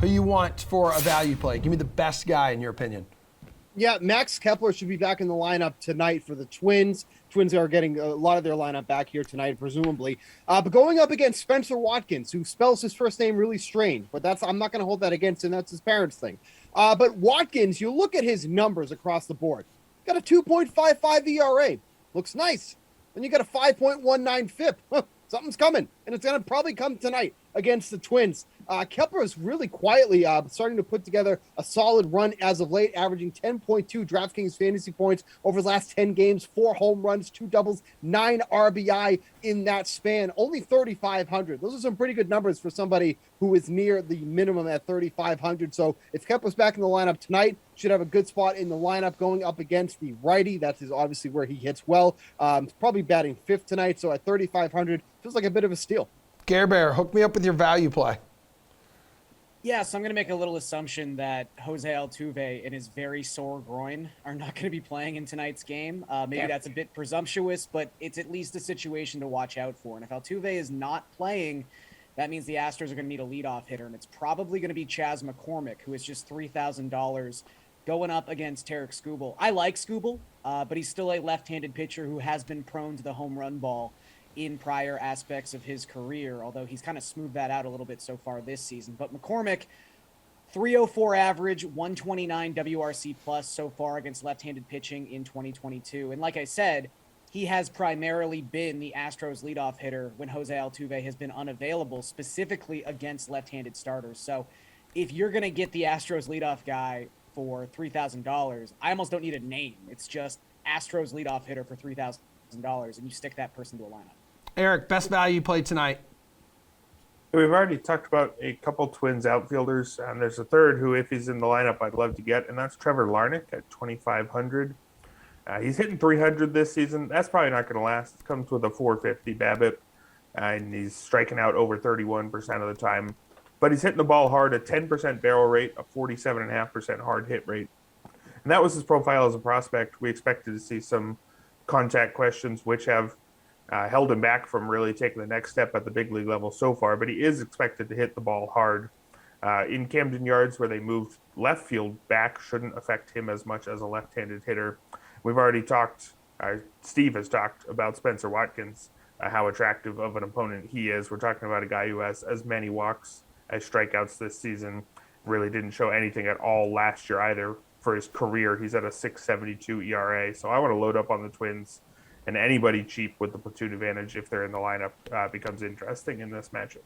who you want for a value play. Give me the best guy in your opinion. Yeah, Max Kepler should be back in the lineup tonight for the Twins. Twins are getting a lot of their lineup back here tonight, presumably. But going up against Spencer Watkins, who spells his first name really strange, but I'm not going to hold that against him. That's his parents' thing. But Watkins, you look at his numbers across the board. Got a 2.55 ERA. Looks nice. Then you got a 5.19 FIP. Something's coming, and it's going to probably come tonight against the Twins. Kepler is really quietly starting to put together a solid run as of late, averaging 10.2 DraftKings fantasy points over the last 10 games, 4 home runs, 2 doubles, 9 RBI in that span, only 3,500. Those are some pretty good numbers for somebody who is near the minimum at 3,500. So if Kepler's back in the lineup tonight, should have a good spot in the lineup going up against the righty. That is obviously where he hits well. Probably batting fifth tonight, so at 3,500, feels like a bit of a steal. Gare Bear, hook me up with your value play. Yeah, so I'm going to make a little assumption that Jose Altuve and his very sore groin are not going to be playing in tonight's game. Maybe that's a bit presumptuous, but it's at least a situation to watch out for. And if Altuve is not playing, that means the Astros are going to need a leadoff hitter, and it's probably going to be Chas McCormick, who is just $3,000 going up against Tarik Skubal. I like Skubal, but he's still a left-handed pitcher who has been prone to the home run ball in prior aspects of his career, although he's kind of smoothed that out a little bit so far this season. But McCormick, 304 average, 129 WRC plus so far against left-handed pitching in 2022. And like I said, he has primarily been the Astros leadoff hitter when Jose Altuve has been unavailable, specifically against left-handed starters. So if you're going to get the Astros leadoff guy for $3,000, I almost don't need a name. It's just Astros leadoff hitter for $3,000, and you stick that person to a lineup. Erik, best value play tonight. We've already talked about a couple Twins outfielders, and there's a third who, if he's in the lineup, I'd love to get, and that's Trevor Larnach at 2,500. He's hitting 300 this season. That's probably not going to last. It comes with a 450 BABIP, and he's striking out over 31% of the time. But he's hitting the ball hard, a 10% barrel rate, a 47.5% hard hit rate. And that was his profile as a prospect. We expected to see some contact questions, which have held him back from really taking the next step at the big league level so far, but he is expected to hit the ball hard. In Camden Yards, where they moved left field back, shouldn't affect him as much as a left-handed hitter. We've already talked, Steve has talked about Spencer Watkins, how attractive of an opponent he is. We're talking about a guy who has as many walks as strikeouts this season, really didn't show anything at all last year either. For his career, he's at a 6.72 ERA, so I want to load up on the Twins. And anybody cheap with the platoon advantage, if they're in the lineup, becomes interesting in this matchup.